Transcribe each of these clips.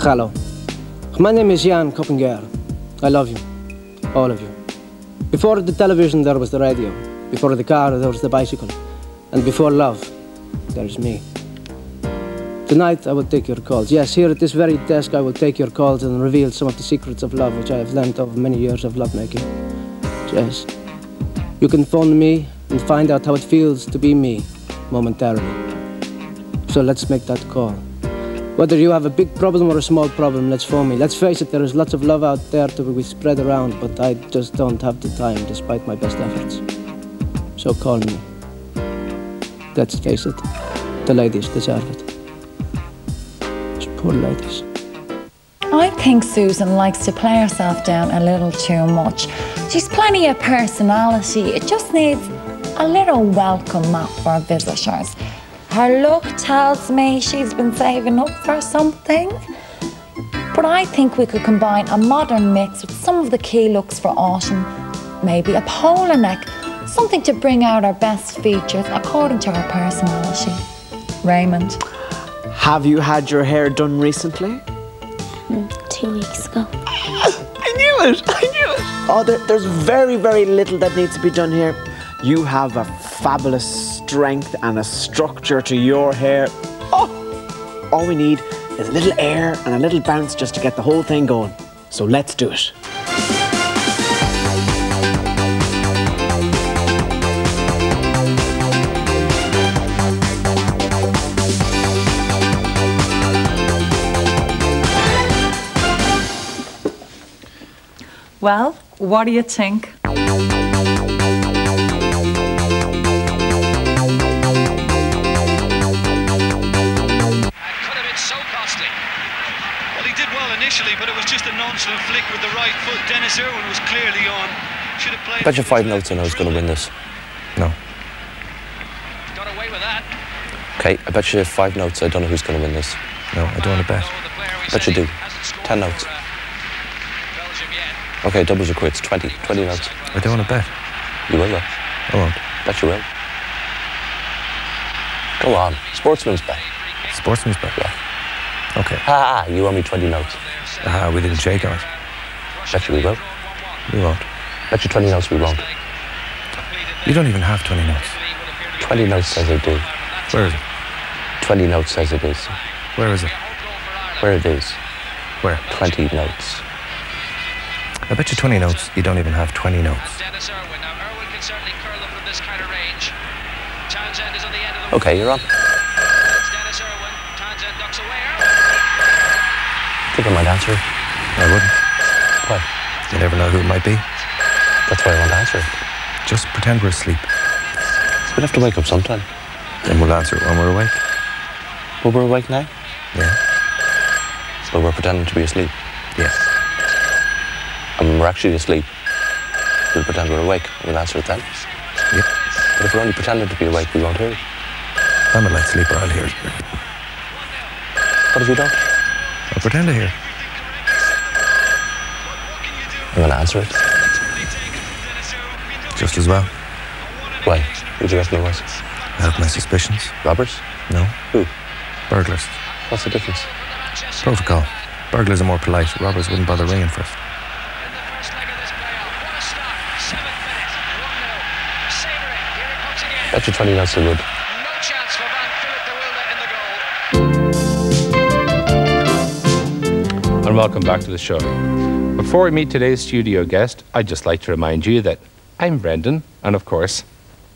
Hello. My name is Jan Koppinger. I love you. All of you. Before the television, there was the radio. Before the car, there was the bicycle. And before love, there is me. Tonight, I will take your calls. Yes, here at this very desk, I will take your calls and reveal some of the secrets of love, which I have learned over many years of lovemaking. Yes. You can phone me and find out how it feels to be me, momentarily. So let's make that call. Whether you have a big problem or a small problem, let's phone me. Let's face it, there is lots of love out there to be spread around, but I just don't have the time, despite my best efforts. So call me. Let's face it, the ladies deserve it. Those poor ladies. I think Susan likes to play herself down a little too much. She's plenty of personality. It just needs a little welcome mat for visitors. Her look tells me she's been saving up for something. But I think we could combine a modern mix with some of the key looks for autumn. Maybe a polo neck, something to bring out her best features according to her personality. Raymond. Have you had your hair done recently? 2 weeks ago. I knew it! I knew it! Oh, there's very, very little that needs to be done here. You have a fabulous strength and a structure to your hair. Oh! All we need is a little air and a little bounce just to get the whole thing going. So let's do it. Well, what do you think? But it was just a nonchalant flick with the right foot. Dennis Irwin was clearly on. Should have played. I bet you 5 notes on who's going to win this. No. Got away with that. Okay, I bet you 5 notes. I don't know who's going to win this. No, I don't want to bet. I bet you do. 10 notes. Okay, doubles or quits. 20 notes. I don't want to bet. You will though. I won't. Bet you will. Go on. Sportsman's bet. Sportsman's bet? Yeah. Okay. Ah, you owe me 20 notes. We didn't shake on it. Bet you we will. We won't. Bet you 20 notes we won't. You don't even have 20 notes. 20 notes says I do. Where is it? 20 notes says it is. Where is it? Where it is. Where? 20 notes. I bet you 20 notes you don't even have 20 notes. Okay, you're on. I think I might answer it. I wouldn't. Why? You never know who it might be. That's why I want to answer it. Just pretend we're asleep. We'd have to wake up sometime. Then we'll answer it when we're awake. Well, we're awake now? Yeah. But we're pretending to be asleep. Yeah. And when we're actually asleep, we'll pretend we're awake. We'll answer it then. Yep. But if we're only pretending to be awake, we won't hear it. I'm a light sleeper, I'll hear it. What if you don't? I'll pretend to hear. I'm going to answer it. Just as well. Why? Who'd you reckon it was? I have my suspicions. Robbers? No. Who? Burglars. What's the difference? Protocol. Burglars are more polite. Robbers wouldn't bother ringing first. Bet you 20 notes I would. And welcome back to the show. Before we meet today's studio guest, I'd just like to remind you that I'm Brendan, and of course,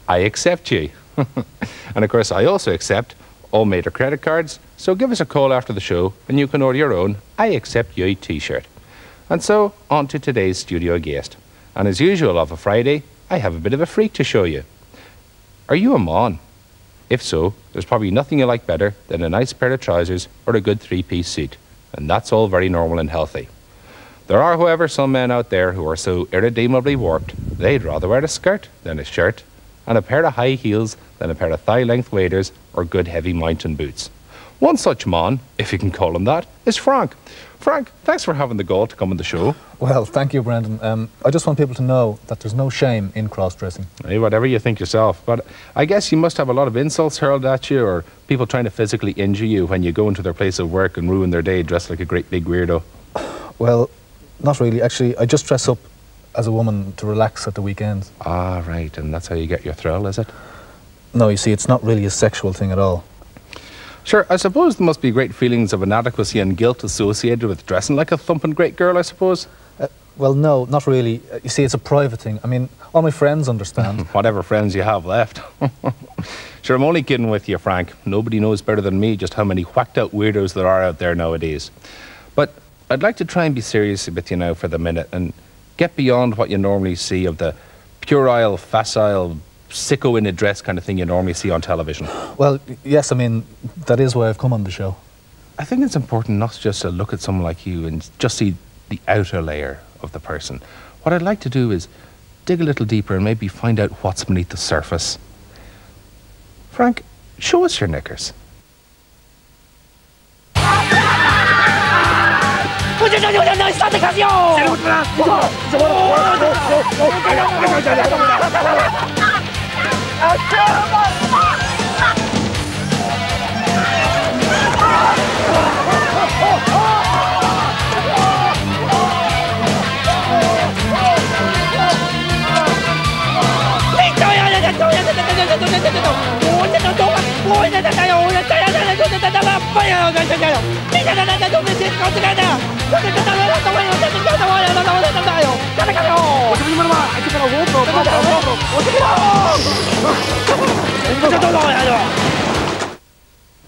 I accept you. And of course, I also accept all major credit cards, so give us a call after the show and you can order your own I Accept You t-shirt. And so, on to today's studio guest. And as usual of a Friday, I have a bit of a freak to show you. Are you a mon? If so, there's probably nothing you like better than a nice pair of trousers or a good 3-piece suit. And that's all very normal and healthy. There are, however, some men out there who are so irredeemably warped, they'd rather wear a skirt than a shirt, and a pair of high heels than a pair of thigh-length waders or good heavy mountain boots. One such man, if you can call him that, is Frank. Frank, thanks for having the gall to come on the show. Well, thank you, Brendan. I just want people to know that there's no shame in cross-dressing. Hey, whatever you think yourself, but I guess you must have a lot of insults hurled at you, or people trying to physically injure you when you go into their place of work and ruin their day dressed like a great big weirdo. Well, not really. Actually, I just dress up as a woman to relax at the weekends. Ah, right, and that's how you get your thrill, is it? No, you see, it's not really a sexual thing at all. Sure, I suppose there must be great feelings of inadequacy and guilt associated with dressing like a thumping great girl, I suppose. Well, no, not really. You see, it's a private thing. I mean, all my friends understand. Whatever friends you have left. Sure, I'm only kidding with you, Frank. Nobody knows better than me just how many whacked-out weirdos there are out there nowadays. But I'd like to try and be serious with you now for the minute and get beyond what you normally see of the puerile, facile, sicko in a dress kind of thing you normally see on television. Well, yes, I mean, that is why I've come on the show. I think it's important not just to look at someone like you and just see the outer layer of the person. What I'd like to do is dig a little deeper and maybe find out what's beneath the surface. Frank, show us your knickers.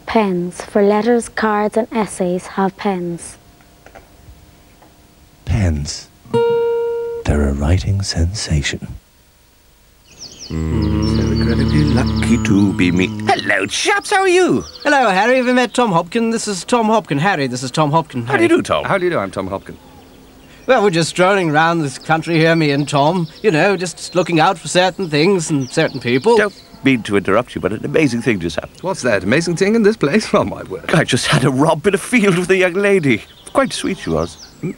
Pens. For letters, cards and essays, have pens. Pens. They're a writing sensation. So incredibly lucky to be me. Hello, chaps, how are you? Hello, Harry. Have you met Tom Hopkin? This is Tom Hopkin. Harry, this is Tom Hopkin. How do you do, Tom? How do you do? I'm Tom Hopkin. Well, we're just strolling around this country here, me and Tom. You know, just looking out for certain things and certain people. Don't mean to interrupt you, but an amazing thing just happened. What's that? Amazing thing in this place? Oh, my word. I just had a romp in a field with a young lady. Quite sweet she was. You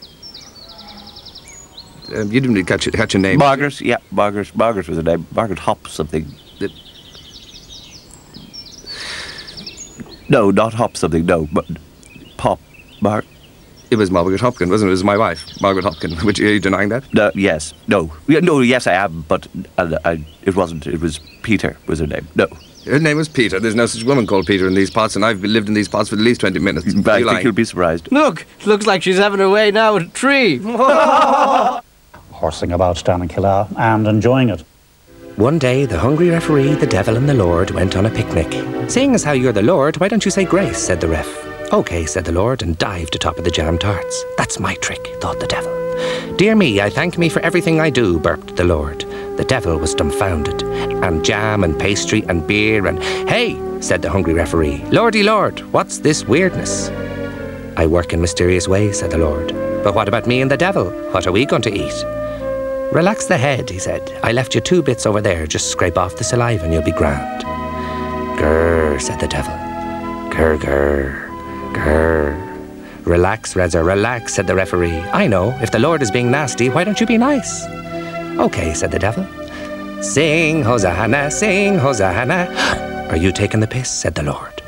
didn't really catch her name. Margaret, yeah, Margaret was her name. Margaret Hop something. No, not Hop something, no, but Pop. It was Margaret Hopkin, wasn't it? It was my wife, Margaret Hopkin. Are you denying that? No, yes, no. No, yes, I am, but it wasn't. It was Peter was her name. No. Her name was Peter. There's no such woman called Peter in these parts, and I've lived in these parts for at least 20 minutes. I think you'll be surprised. Look, it looks like she's having her way now with a tree. Horsing about down in Killala and enjoying it. One day, the hungry referee, the devil and the Lord went on a picnic. Seeing as how you're the Lord, why don't you say grace, said the ref. OK, said the Lord, and dived atop of the jam tarts. That's my trick, thought the devil. Dear me, I thank me for everything I do, burped the Lord. The devil was dumbfounded. And jam and pastry and beer and... Hey, said the hungry referee, Lordy Lord, what's this weirdness? I work in mysterious ways, said the Lord. But what about me and the devil? What are we going to eat? Relax the head, he said. I left you 2 bits over there. Just scrape off the saliva and you'll be grand. Grrr, said the devil. Grrr, grrr. Grrr. Relax, Reza, relax, said the referee. I know, if the Lord is being nasty, why don't you be nice? OK, said the devil. Sing, Hosanna, sing, Hosanna. Are you taking the piss, said the Lord.